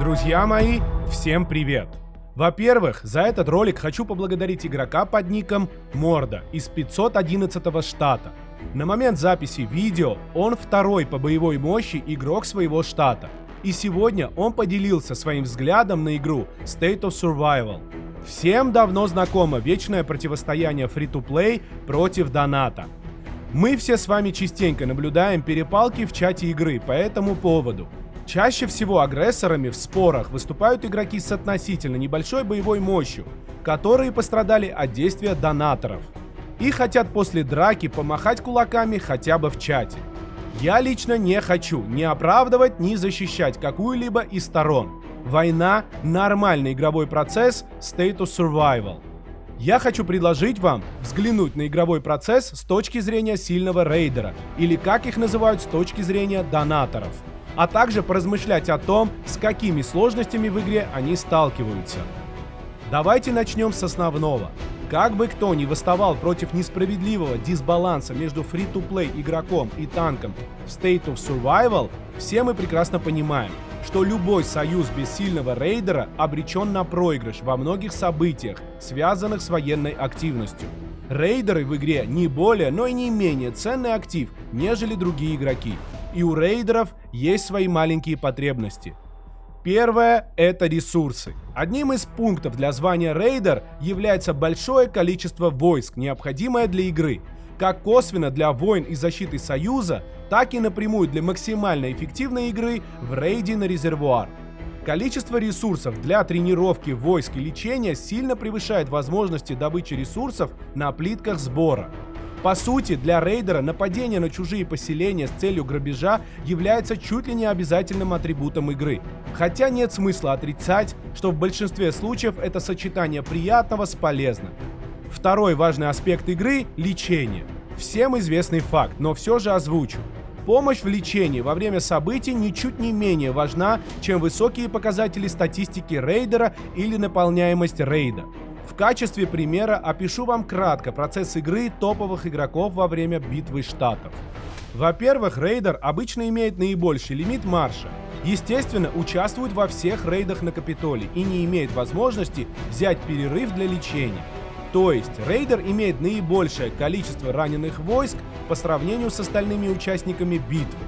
Друзья мои, всем привет! Во-первых, за этот ролик хочу поблагодарить игрока под ником Морда из 511 штата. На момент записи видео он второй по боевой мощи игрок своего штата. И сегодня он поделился своим взглядом на игру State of Survival. Всем давно знакомо вечное противостояние Free-to-Play против доната. Мы все с вами частенько наблюдаем перепалки в чате игры по этому поводу. Чаще всего агрессорами в спорах выступают игроки с относительно небольшой боевой мощью, которые пострадали от действия донаторов и хотят после драки помахать кулаками хотя бы в чате. Я лично не хочу ни оправдывать, ни защищать какую-либо из сторон. Война – нормальный игровой процесс State of Survival. Я хочу предложить вам взглянуть на игровой процесс с точки зрения сильного рейдера, или как их называют с точки зрения донаторов, а также поразмышлять о том, с какими сложностями в игре они сталкиваются. Давайте начнем с основного. Как бы кто ни восставал против несправедливого дисбаланса между фри-то-плей игроком и танком в State of Survival, все мы прекрасно понимаем, что любой союз без сильного рейдера обречен на проигрыш во многих событиях, связанных с военной активностью. Рейдеры в игре не более, но и не менее ценный актив, нежели другие игроки. И у рейдеров есть свои маленькие потребности. Первое – это ресурсы. Одним из пунктов для звания рейдер является большое количество войск, необходимое для игры, как косвенно для войн и защиты Союза, так и напрямую для максимально эффективной игры в рейде на резервуар. Количество ресурсов для тренировки войск и лечения сильно превышает возможности добычи ресурсов на плитках сбора. По сути, для рейдера нападение на чужие поселения с целью грабежа является чуть ли не обязательным атрибутом игры. Хотя нет смысла отрицать, что в большинстве случаев это сочетание приятного с полезным. Второй важный аспект игры – лечение. Всем известный факт, но все же озвучу. Помощь в лечении во время событий ничуть не менее важна, чем высокие показатели статистики рейдера или наполняемость рейда. В качестве примера опишу вам кратко процесс игры топовых игроков во время битвы штатов. Во-первых, рейдер обычно имеет наибольший лимит марша. Естественно, участвует во всех рейдах на Капитолий и не имеет возможности взять перерыв для лечения. То есть, рейдер имеет наибольшее количество раненых войск по сравнению с остальными участниками битвы.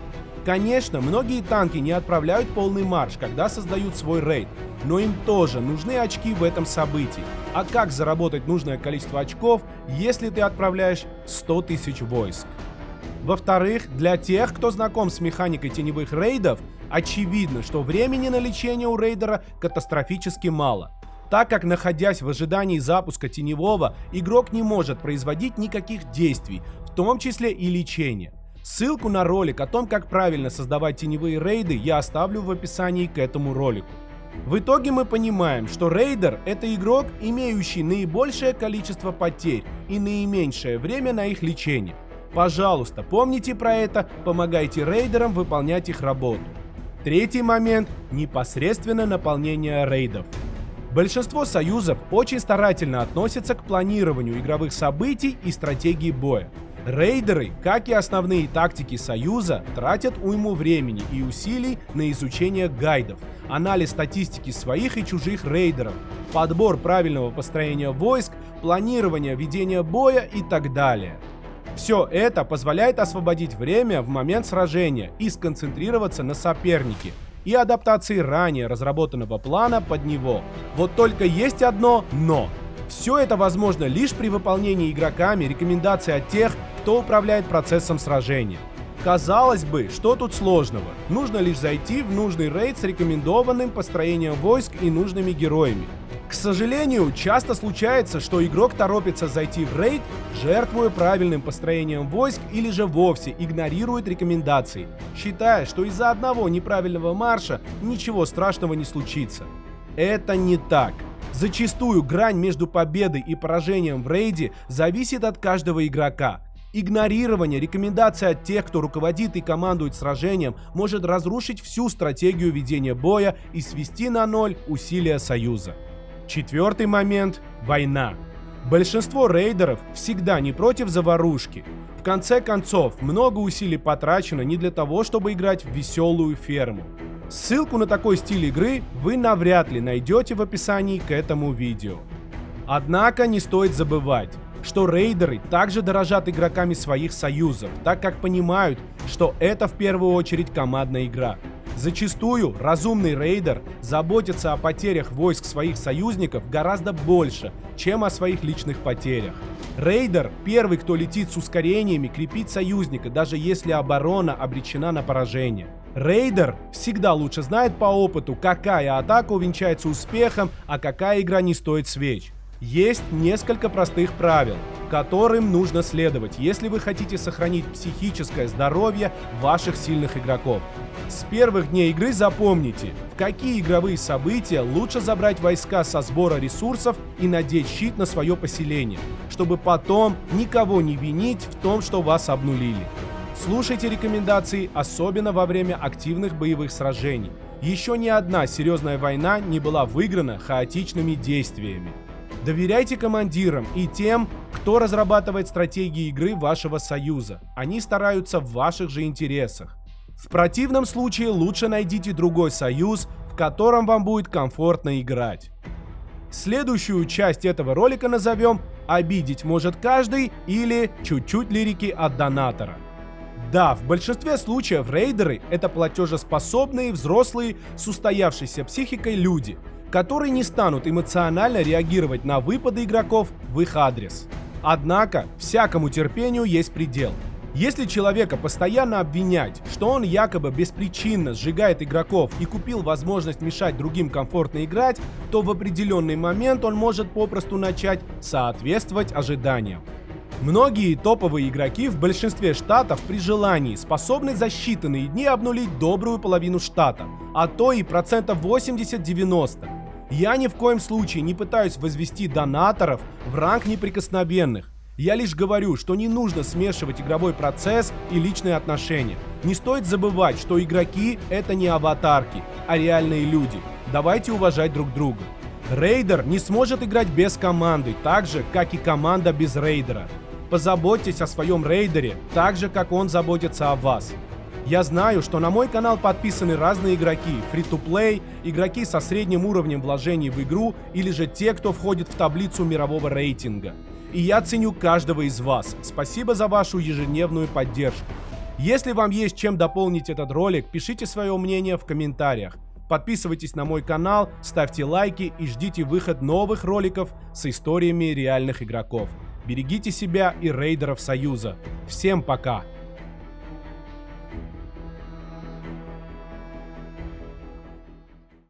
Конечно, многие танки не отправляют полный марш, когда создают свой рейд, но им тоже нужны очки в этом событии. А как заработать нужное количество очков, если ты отправляешь 100 тысяч войск? Во-вторых, для тех, кто знаком с механикой теневых рейдов, очевидно, что времени на лечение у рейдера катастрофически мало, так как, находясь в ожидании запуска теневого, игрок не может производить никаких действий, в том числе и лечения. Ссылку на ролик о том, как правильно создавать теневые рейды, я оставлю в описании к этому ролику. В итоге мы понимаем, что рейдер – это игрок, имеющий наибольшее количество потерь и наименьшее время на их лечение. Пожалуйста, помните про это, помогайте рейдерам выполнять их работу. Третий момент – непосредственно наполнение рейдов. Большинство союзов очень старательно относятся к планированию игровых событий и стратегии боя. Рейдеры, как и основные тактики Союза, тратят уйму времени и усилий на изучение гайдов, анализ статистики своих и чужих рейдеров, подбор правильного построения войск, планирование ведения боя и так далее. Все это позволяет освободить время в момент сражения и сконцентрироваться на сопернике и адаптации ранее разработанного плана под него. Вот только есть одно «но». Все это возможно лишь при выполнении игроками рекомендаций от тех, кто управляет процессом сражения. Казалось бы, что тут сложного? Нужно лишь зайти в нужный рейд с рекомендованным построением войск и нужными героями. К сожалению, часто случается, что игрок торопится зайти в рейд, жертвуя правильным построением войск или же вовсе игнорирует рекомендации, считая, что из-за одного неправильного марша ничего страшного не случится. Это не так. Зачастую грань между победой и поражением в рейде зависит от каждого игрока. Игнорирование рекомендаций от тех, кто руководит и командует сражением, может разрушить всю стратегию ведения боя и свести на ноль усилия Союза. Четвертый момент – война. Большинство рейдеров всегда не против заварушки. В конце концов, много усилий потрачено не для того, чтобы играть в веселую ферму. Ссылку на такой стиль игры вы навряд ли найдете в описании к этому видео. Однако не стоит забывать, что рейдеры также дорожат игроками своих союзов, так как понимают, что это в первую очередь командная игра. Зачастую разумный рейдер заботится о потерях войск своих союзников гораздо больше, чем о своих личных потерях. Рейдер – первый, кто летит с ускорениями крепить союзника, даже если оборона обречена на поражение. Рейдер всегда лучше знает по опыту, какая атака увенчается успехом, а какая игра не стоит свеч. Есть несколько простых правил, которым нужно следовать, если вы хотите сохранить психическое здоровье ваших сильных игроков. С первых дней игры запомните, в какие игровые события лучше забрать войска со сбора ресурсов и надеть щит на свое поселение, чтобы потом никого не винить в том, что вас обнулили. Слушайте рекомендации, особенно во время активных боевых сражений. Еще ни одна серьезная война не была выиграна хаотичными действиями. Доверяйте командирам и тем, кто разрабатывает стратегии игры вашего союза. Они стараются в ваших же интересах. В противном случае лучше найдите другой союз, в котором вам будет комфортно играть. Следующую часть этого ролика назовем «Обидеть может каждый» или «Чуть-чуть лирики от донатора». Да, в большинстве случаев рейдеры — это платежеспособные, взрослые, с устоявшейся психикой люди, которые не станут эмоционально реагировать на выпады игроков в их адрес. Однако, всякому терпению есть предел. Если человека постоянно обвинять, что он якобы беспричинно сжигает игроков и купил возможность мешать другим комфортно играть, то в определенный момент он может попросту начать соответствовать ожиданиям. Многие топовые игроки в большинстве штатов при желании способны за считанные дни обнулить добрую половину штата, а то и процентов 80-90. Я ни в коем случае не пытаюсь возвести донаторов в ранг неприкосновенных. Я лишь говорю, что не нужно смешивать игровой процесс и личные отношения. Не стоит забывать, что игроки — это не аватарки, а реальные люди. Давайте уважать друг друга. Рейдер не сможет играть без команды, так же, как и команда без рейдера. Позаботьтесь о своем рейдере, так же, как он заботится о вас. Я знаю, что на мой канал подписаны разные игроки, free-to-play, игроки со средним уровнем вложений в игру или же те, кто входит в таблицу мирового рейтинга. И я ценю каждого из вас. Спасибо за вашу ежедневную поддержку. Если вам есть чем дополнить этот ролик, пишите свое мнение в комментариях. Подписывайтесь на мой канал, ставьте лайки и ждите выход новых роликов с историями реальных игроков. Берегите себя и рейдеров Союза. Всем пока!